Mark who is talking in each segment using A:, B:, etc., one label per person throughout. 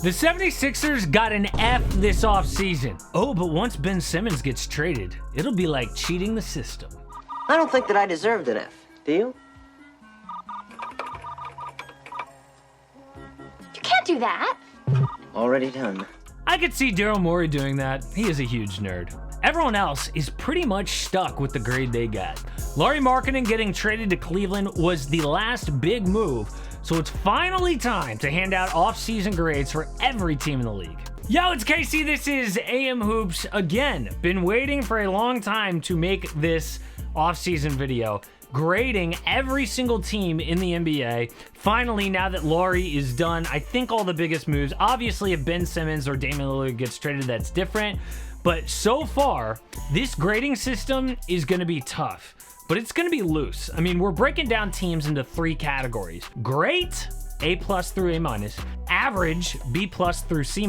A: The 76ers got an F this offseason. Oh, but once Ben Simmons gets traded, it'll be like cheating the system.
B: I don't think that I deserved an F. Do you?
C: You can't do that.
B: Already done.
A: I could see Daryl Morey doing that. He is a huge nerd. Everyone else is pretty much stuck with the grade they got. Lauri Markkanen getting traded to Cleveland was the last big move, so it's finally time to hand out off-season grades for every team in the league. Yo, it's Casey. This is AM Hoops again. Been waiting for a long time to make this off-season video, grading every single team in the NBA. Finally, now that Lauri is done, I think all the biggest moves, obviously if Ben Simmons or Damian Lillard gets traded, that's different. But so far, this grading system is going to be tough, but it's going to be loose. I mean, we're breaking down teams into three categories: great, A+ through A-, average, B+ through C-,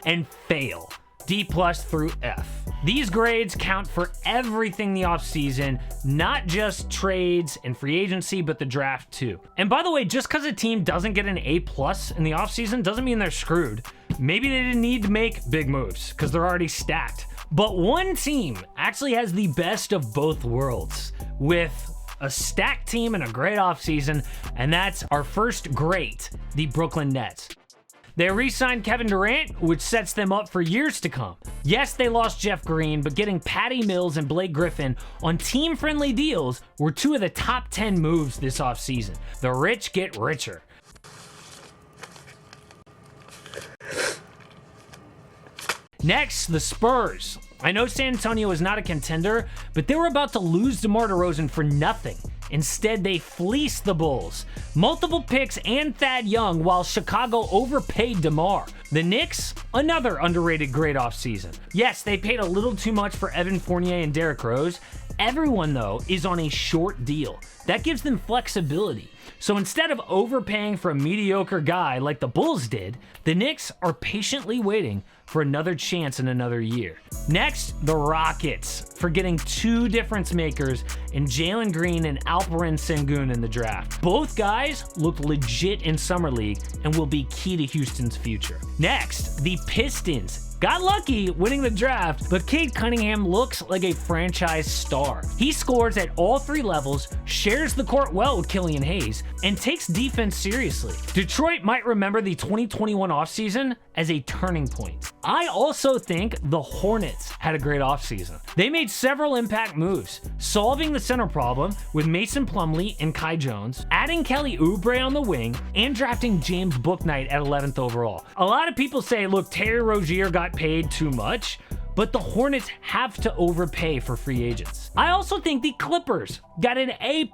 A: and fail, D+ through F. These grades count for everything the offseason, not just trades and free agency, but the draft too. And by the way, just because a team doesn't get an A+ in the offseason doesn't mean they're screwed. Maybe they didn't need to make big moves because they're already stacked. But one team actually has the best of both worlds, with a stacked team and a great offseason, and that's our first great, the Brooklyn Nets. They re-signed Kevin Durant, which sets them up for years to come. Yes, they lost Jeff Green, but getting Patty Mills and Blake Griffin on team-friendly deals were two of the top 10 moves this offseason. The rich get richer. Next, the Spurs. I know San Antonio is not a contender, but they were about to lose DeMar DeRozan for nothing. Instead, they fleeced the Bulls. Multiple picks and Thad Young, while Chicago overpaid DeMar. The Knicks, another underrated great offseason. Yes, they paid a little too much for Evan Fournier and Derrick Rose. Everyone, though, is on a short deal. That gives them flexibility. So instead of overpaying for a mediocre guy like the Bulls did, the Knicks are patiently waiting for another chance in another year. Next, the Rockets, for getting two difference makers in Jalen Green and Alperen Sengun in the draft. Both guys looked legit in Summer League and will be key to Houston's future. Next, the Pistons. Got lucky winning the draft, but Cade Cunningham looks like a franchise star. He scores at all three levels, shares the court well with Killian Hayes, and takes defense seriously. Detroit might remember the 2021 offseason as a turning point. I also think the Hornets had a great offseason. They made several impact moves, solving the center problem with Mason Plumlee and Kai Jones, adding Kelly Oubre on the wing, and drafting James Bouknight at 11th overall. A lot of people say, look, Terry Rozier got paid too much, but the Hornets have to overpay for free agents. I also think the Clippers got an A+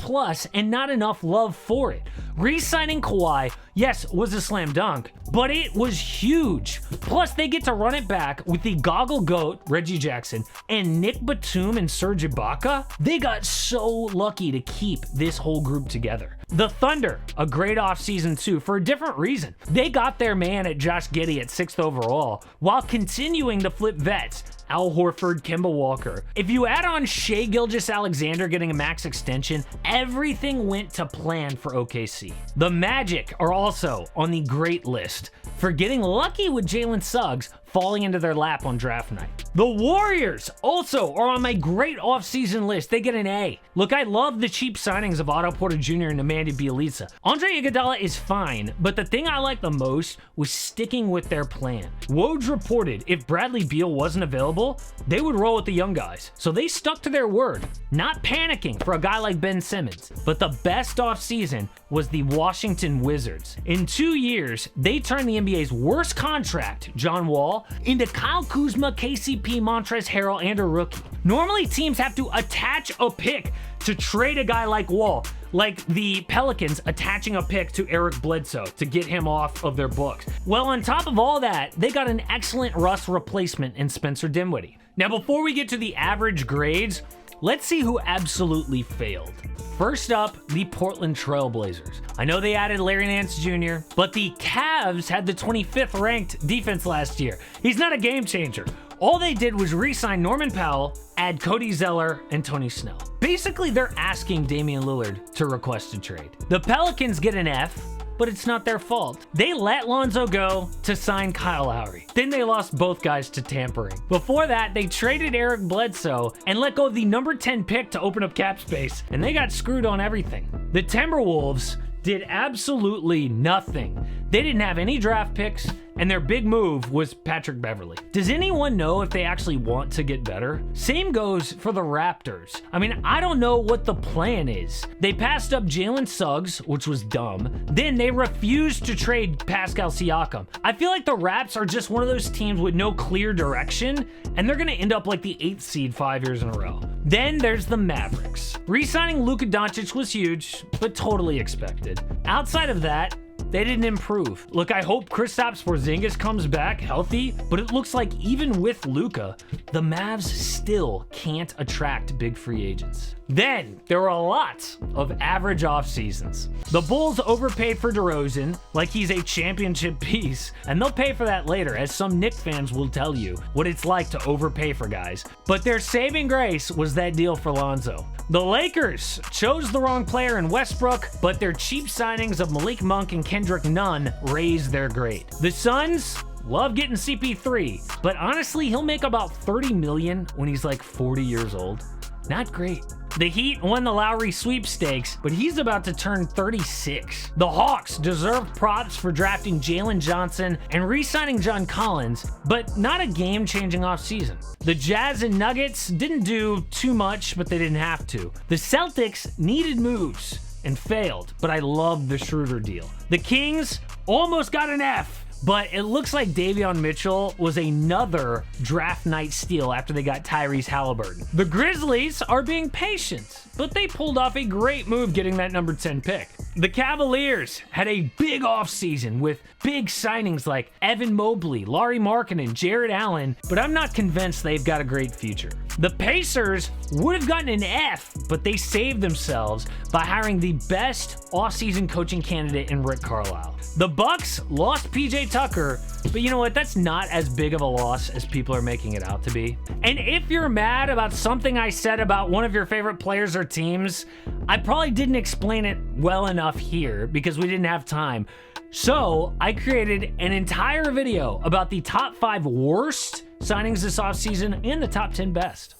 A: and not enough love for it. Re-signing Kawhi, yes, was a slam dunk, but it was huge. Plus, they get to run it back with the goggle goat, Reggie Jackson, and Nick Batum and Serge Ibaka. They got so lucky to keep this whole group together. The Thunder, a great offseason too, for a different reason. They got their man at Josh Giddey at 6th overall, while continuing to flip vets, Al Horford, Kemba Walker. If you add on Shai Gilgeous-Alexander getting a max extension, everything went to plan for OKC. The Magic are also on the great list for getting lucky with Jalen Suggs falling into their lap on draft night. The Warriors also are on my great offseason list. They get an A. Look, I love the cheap signings of Otto Porter Jr. and Amanda Bielitsa. Andre Iguodala is fine, but the thing I like the most was sticking with their plan. Woj reported if Bradley Beal wasn't available, they would roll with the young guys. So they stuck to their word, not panicking for a guy like Ben Simmons. But the best offseason was the Washington Wizards. In 2 years, they turned the NBA's worst contract, John Wall, into Kyle Kuzma, KCP, Montrezl Harrell, and a rookie. Normally, teams have to attach a pick to trade a guy like Wall, like the Pelicans attaching a pick to Eric Bledsoe to get him off of their books. Well, on top of all that, they got an excellent Russ replacement in Spencer Dinwiddie. Now, before we get to the average grades, let's see who absolutely failed. First up, the Portland Trail Blazers. I know they added Larry Nance Jr., but the Cavs had the 25th ranked defense last year. He's not a game changer. All they did was re-sign Norman Powell, add Cody Zeller, and Tony Snell. Basically, they're asking Damian Lillard to request a trade. The Pelicans get an F. but it's not their fault. They let Lonzo go to sign Kyle Lowry. Then they lost both guys to tampering. Before that, they traded Eric Bledsoe and let go of the number 10 pick to open up cap space, and they got screwed on everything. The Timberwolves did absolutely nothing. They didn't have any draft picks, and their big move was Patrick Beverley. Does anyone know if they actually want to get better? Same goes for the Raptors. I mean, I don't know what the plan is. They passed up Jalen Suggs, which was dumb. Then they refused to trade Pascal Siakam. I feel like the Raps are just one of those teams with no clear direction, and they're gonna end up like the 8th seed 5 years in a row. Then there's the Mavericks. Re-signing Luka Doncic was huge, but totally expected. Outside of that, they didn't improve. Look, I hope Kristaps Porzingis comes back healthy, but it looks like even with Luka, the Mavs still can't attract big free agents. Then there were a lot of average off seasons. The Bulls overpaid for DeRozan like he's a championship piece, and they'll pay for that later, as some Knicks fans will tell you what it's like to overpay for guys. But their saving grace was that deal for Lonzo. The Lakers chose the wrong player in Westbrook, but their cheap signings of Malik Monk and Kendrick Nunn raised their grade. The Suns love getting CP3, but honestly, he'll make about $30 million when he's like 40 years old. Not great. The Heat won the Lowry sweepstakes, but he's about to turn 36. The Hawks deserve props for drafting Jalen Johnson and re-signing John Collins, but not a game-changing offseason. The Jazz and Nuggets didn't do too much, but they didn't have to. The Celtics needed moves and failed, but I love the Schroeder deal. The Kings almost got an F, but it looks like Davion Mitchell was another draft night steal after they got Tyrese Halliburton. The Grizzlies are being patient, but they pulled off a great move getting that number 10 pick. The Cavaliers had a big offseason with big signings like Evan Mobley, Lauri Markkanen, Jared Allen, but I'm not convinced they've got a great future. The Pacers would have gotten an F, but they saved themselves by hiring the best offseason coaching candidate in Rick Carlisle. The Bucks lost PJ Tucker, but you know what? That's not as big of a loss as people are making it out to be. And if you're mad about something I said about one of your favorite players or teams, I probably didn't explain it well enough here because we didn't have time. So I created an entire video about the top 5 worst signings this offseason and the top 10 best.